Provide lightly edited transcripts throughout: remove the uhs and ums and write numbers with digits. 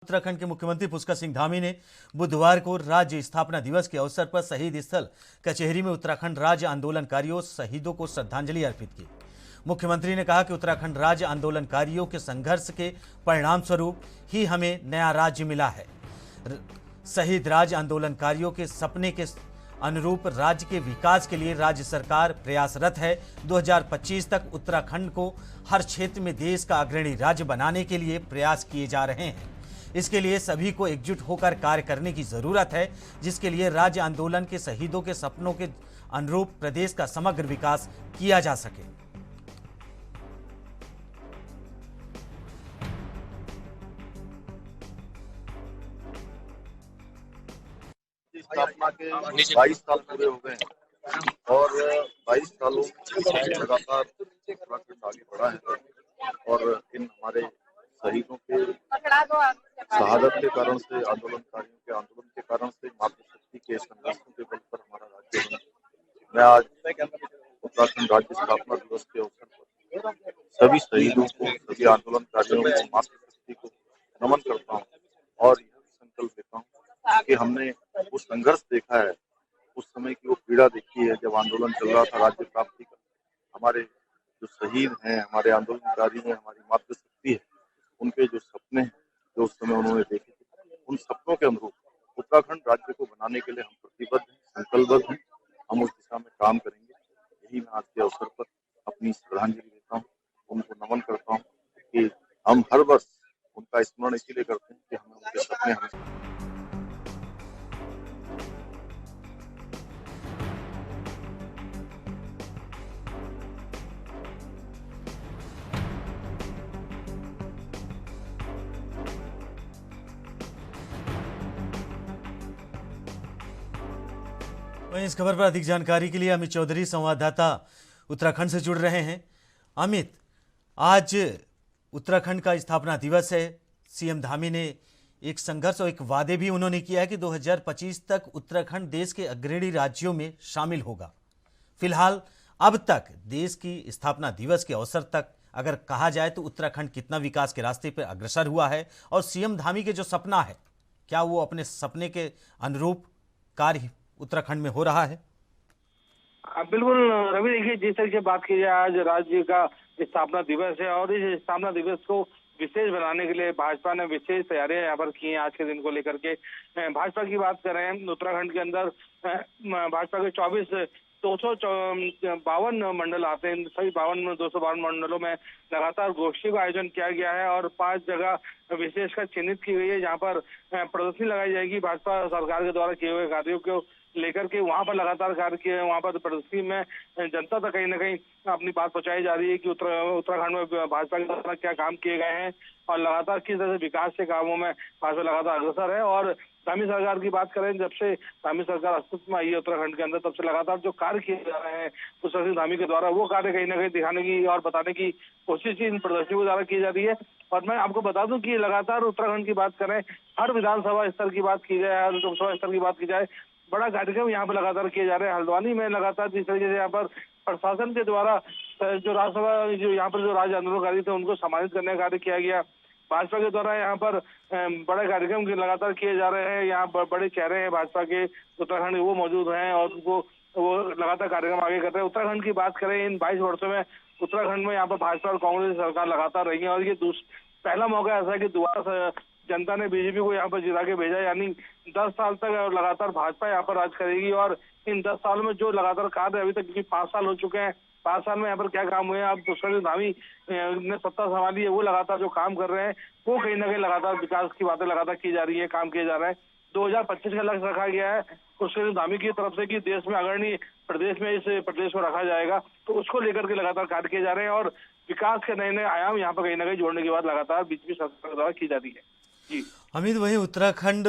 उत्तराखंड के मुख्यमंत्री पुष्कर सिंह धामी ने बुधवार को राज्य स्थापना दिवस के अवसर पर शहीद स्थल कचहरी में उत्तराखंड राज्य आंदोलनकारियों शहीदों को श्रद्धांजलि अर्पित की। मुख्यमंत्री ने कहा कि उत्तराखंड राज्य आंदोलनकारियों के संघर्ष के परिणाम स्वरूप ही हमें नया राज्य मिला है। शहीद राज्य आंदोलनकारियों के सपने के अनुरूप राज्य के विकास के लिए राज्य सरकार प्रयासरत है। 2025 तक उत्तराखंड को हर क्षेत्र में देश का अग्रणी राज्य बनाने के लिए प्रयास किए जा रहे हैं। इसके लिए सभी को एकजुट होकर कार्य करने की जरूरत है, जिसके लिए राज्य आंदोलन के शहीदों के सपनों के अनुरूप प्रदेश का समग्र विकास किया जा सके। स्थापना के 22 साल पूरे हो गए हैं और 22 सालों से लगातार उत्तराखंड आगे बढ़ा है और इन हमारे शहीदों के शहादत के कारण से, आंदोलनकारियों के आंदोलन के कारण से, मातृशक्ति के संघर्षों के बल पर हमारा राज्य बना। मैं आज उत्तराखंड राज्य स्थापना दिवस के अवसर पर सभी शहीदों को, सभी आंदोलनकारियों को, मातृशक्ति को नमन करता हूँ और यह संकल्प लेता हूँ कि हमने वो संघर्ष देखा है, उस समय की वो पीड़ा देखी है जब आंदोलन चल रहा था राज्य प्राप्ति का। हमारे जो शहीद हैं, हमारे आंदोलनकारी हैं, हमारी मातृशक्ति है, उनके जो सपने हैं जो उस समय उन्होंने देखे थे, उन सपनों के अनुरूप उत्तराखंड राज्य को बनाने के लिए हम प्रतिबद्ध हैं, संकल्पबद्ध हैं। हम उस दिशा में काम करेंगे। यही मैं आज के अवसर पर अपनी श्रद्धांजलि देता हूँ, उनको नमन करता हूँ कि हम हर वर्ष उनका स्मरण इसीलिए करते हैं कि हमें उनके सपने हमें वहीं इस खबर पर अधिक जानकारी के लिए अमित चौधरी संवाददाता उत्तराखंड से जुड़ रहे हैं। अमित, आज उत्तराखंड का स्थापना दिवस है। सीएम धामी ने एक संघर्ष और एक वादे भी उन्होंने किया है कि 2025 तक उत्तराखंड देश के अग्रणी राज्यों में शामिल होगा। फिलहाल अब तक देश की स्थापना दिवस के अवसर तक अगर कहा जाए तो उत्तराखंड कितना विकास के रास्ते पर अग्रसर हुआ है और सीएम धामी के जो सपना है, क्या वो अपने सपने के अनुरूप कार्य उत्तराखंड में हो रहा है? बिल्कुल रवि, देखिए जिस तरीके से बात की जाए, आज राज्य का स्थापना दिवस है और इस स्थापना दिवस को विशेष बनाने के लिए भाजपा ने विशेष तैयारियां यहाँ पर की हैं। आज के दिन को लेकर के भाजपा की बात करें, उत्तराखंड के अंदर भाजपा के 252 मंडल आते हैं। सभी 252 मंडलों में लगातार गोष्ठी का आयोजन किया गया है और 5 जगह विशेषकर चिन्हित की गई है जहां पर प्रदर्शनी लगाई जाएगी भाजपा सरकार के द्वारा किए हुए कार्यों को लेकर के। वहां पर लगातार कार्य किए, वहां पर प्रदर्शनी में जनता तक कहीं ना कहीं अपनी बात पहुंचाई जा रही है कि उत्तराखंड में भाजपा के द्वारा क्या काम किए गए हैं और लगातार किस तरह से विकास के कामों में भाजपा लगातार अग्रसर है। और धामी सरकार की बात करें, जब से धामी सरकार अस्तित्व में आई है उत्तराखंड के अंदर, तब से लगातार जो कार्य किए जा रहे हैं पुष्कर सिंह धामी के द्वारा, वो कार्य कहीं ना कहीं दिखाने की और बताने की कोशिश इन प्रदर्शनियों के द्वारा की जा रही है। और मैं आपको बता दूं कि लगातार उत्तराखंड की बात करें, हर विधानसभा स्तर की बात की जाए, हर लोकसभा स्तर की बात की जाए, बड़ा कार्यक्रम यहाँ पर लगातार किए जा रहे हैं। हल्द्वानी में लगातार जिस तरीके से यहाँ पर प्रशासन के द्वारा जो राज्यसभा जो यहाँ पर जो राज्य आंदोलनकारी थे उनको सम्मानित करने का कार्य किया गया। भाजपा के द्वारा यहाँ पर बड़े कार्यक्रम लगातार किए जा रहे हैं। यहाँ बड़े चेहरे हैं भाजपा के उत्तराखंड के, वो मौजूद हैं और वो लगातार कार्यक्रम आगे कर रहे हैं। उत्तराखंड की बात करें, इन 22 वर्षों में उत्तराखंड में यहाँ पर भाजपा और कांग्रेस सरकार लगातार रही है और ये पहला मौका ऐसा है कि दोबारा जनता ने बीजेपी को यहाँ पर जिता के भेजा, यानी 10 साल तक लगातार भाजपा यहाँ पर राज करेगी। और इन 10 सालों में जो लगातार कार्य अभी तक, क्योंकि 5 साल हो चुके हैं, 5 साल में यहाँ पर क्या काम हुए हैं, अब पुष्कर सिंह धामी ने सत्ता संभाली है, वो लगातार जो काम कर रहे हैं वो कहीं ना कहीं लगातार विकास की बातें लगातार की जा रही है, काम किए जा रहे हैं। 2025 का लक्ष्य रखा गया है पुष्कर सिंह धामी की तरफ से कि देश में अग्रणी प्रदेश में इस प्रदेश को रखा जाएगा, तो उसको लेकर के लगातार कार्य किए जा रहे हैं और विकास के नए नए आयाम यहाँ पर कहीं ना कहीं जोड़ने की बात लगातार बीजेपी सरकार द्वारा की जा रही है। अमित, वहीं उत्तराखंड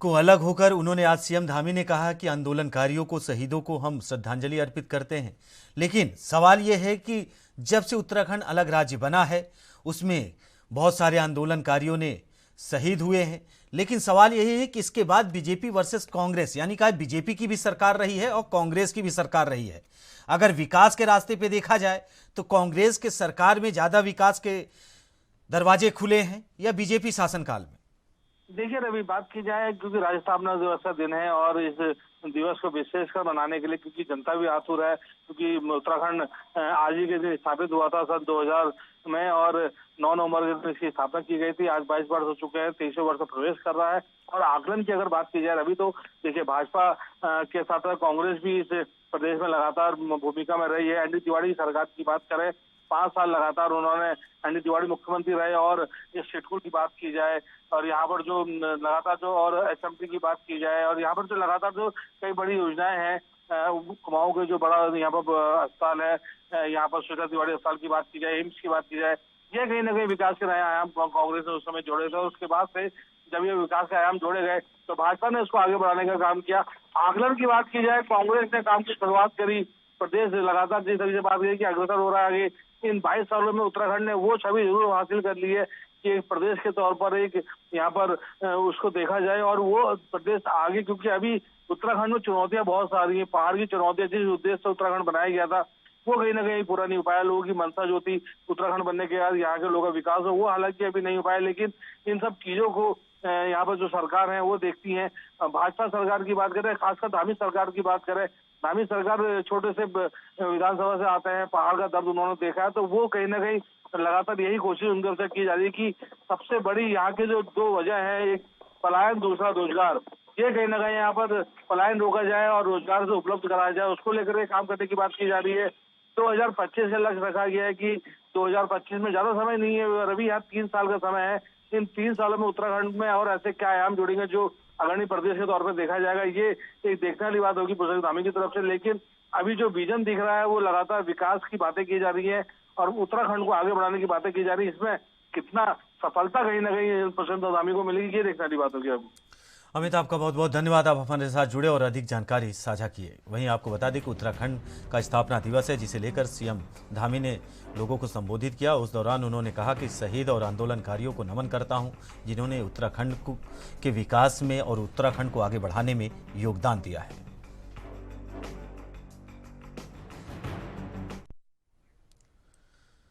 को अलग होकर उन्होंने आज सीएम धामी ने कहा कि आंदोलनकारियों को, शहीदों को हम श्रद्धांजलि अर्पित करते हैं, लेकिन सवाल यह है कि जब से उत्तराखंड अलग राज्य बना है उसमें बहुत सारे आंदोलनकारियों ने शहीद हुए हैं, लेकिन सवाल यही है कि इसके बाद बीजेपी वर्सेस कांग्रेस, यानी कि बीजेपी की भी सरकार रही है और कांग्रेस की भी सरकार रही है। अगर विकास के रास्ते पे देखा जाए तो कांग्रेस के सरकार में ज्यादा विकास के दरवाजे खुले हैं या बीजेपी शासनकाल में? देखिए रवि, बात की जाए क्योंकि राज्य स्थापना दिवस का दिन है और इस दिवस को विशेषकर मनाने के लिए क्योंकि जनता भी आतुर है, क्योंकि उत्तराखंड आज ही के दिन स्थापित हुआ था सन 2000 में और 9 नवंबर के दिन इसकी स्थापना की गई थी। आज 22 वर्ष हो चुके हैं, 23वें वर्ष में प्रवेश कर रहा है। और आकलन की अगर बात की जाए रवि, तो देखिए भाजपा के साथ साथ कांग्रेस भी इस प्रदेश में लगातार भूमिका में रही है। एनडी तिवारी सरकार की बात करें, 5 साल लगातार उन्होंने एनडी तिवारी मुख्यमंत्री रहे। और इस शेडकुल की बात की जाए और यहाँ पर जो लगातार जो और एसएमटी की बात की जाए और यहाँ पर जो लगातार जो कई बड़ी योजनाएं हैं, कुमाऊं के जो बड़ा यहाँ पर अस्पताल है, यहाँ पर श्वेता तिवारी अस्पताल की बात की जाए, एम्स की बात की जाए, ये कहीं ना कहीं विकास के नए आयाम कांग्रेस ने उस समय जोड़े थे। और उसके बाद से जब ये विकास के आयाम जोड़े गए तो भाजपा ने उसको आगे बढ़ाने का काम किया। आकलन की बात की जाए, कांग्रेस ने काम की शुरुआत करी, प्रदेश लगातार जिस तरीके से बात की कि अग्रसर हो रहा है आगे। इन 22 सालों में उत्तराखंड ने वो छवि जरूर हासिल कर ली है कि एक प्रदेश के तौर पर एक यहाँ पर उसको देखा जाए और वो प्रदेश आगे, क्योंकि अभी उत्तराखंड में चुनौतियां बहुत सारी हैं, पहाड़ की चुनौतियां। जिस उद्देश्य से उत्तराखंड बनाया गया था वो कहीं ना कहीं पूरा नहीं हो पाया। लोगों की मंशा जो थी उत्तराखंड बनने के बाद यहाँ के लोगों का विकास हो, वो हालांकि अभी नहीं हो पाया। लेकिन इन सब चीजों को यहाँ पर जो सरकार है वो देखती है। भाजपा सरकार की बात करें, खासकर धामी सरकार की बात करें, धामी सरकार छोटे से विधानसभा से आते हैं, पहाड़ का दर्द उन्होंने देखा है, तो वो कहीं ना कहीं लगातार यही कोशिश उनकी तरफ से की जा रही है कि सबसे बड़ी यहाँ के जो 2 वजह है, एक पलायन, दूसरा रोजगार, ये कहीं ना कहीं यहाँ पर पलायन रोका जाए और रोजगार से उपलब्ध कराया जाए, उसको लेकर काम करने की बात की जा रही है। 2025 का लक्ष्य रखा गया है कि 2025 में ज्यादा समय नहीं है रवि, यहाँ 3 साल का समय है। इन 3 सालों में उत्तराखंड में और ऐसे क्या आयाम जुड़ेंगे जो अग्रणी प्रदेश के तौर पर देखा जाएगा, ये एक देखने वाली बात होगी पुष्कर धामी की तरफ से। लेकिन अभी जो विजन दिख रहा है वो लगातार विकास की बातें की जा रही है और उत्तराखंड को आगे बढ़ाने की बातें की जा रही है। इसमें कितना सफलता कहीं ना कहीं पुष्कर धामी को मिलेगी, ये देखने वाली बात होगी। अब अमित, आपका बहुत बहुत धन्यवाद, आप हमारे साथ जुड़े और अधिक जानकारी साझा किए। वहीं आपको बता दें कि उत्तराखंड का स्थापना दिवस है, जिसे लेकर सीएम धामी ने लोगों को संबोधित किया। उस दौरान उन्होंने कहा कि शहीद और आंदोलनकारियों को नमन करता हूं, जिन्होंने उत्तराखंड के विकास में और उत्तराखंड को आगे बढ़ाने में योगदान दिया है।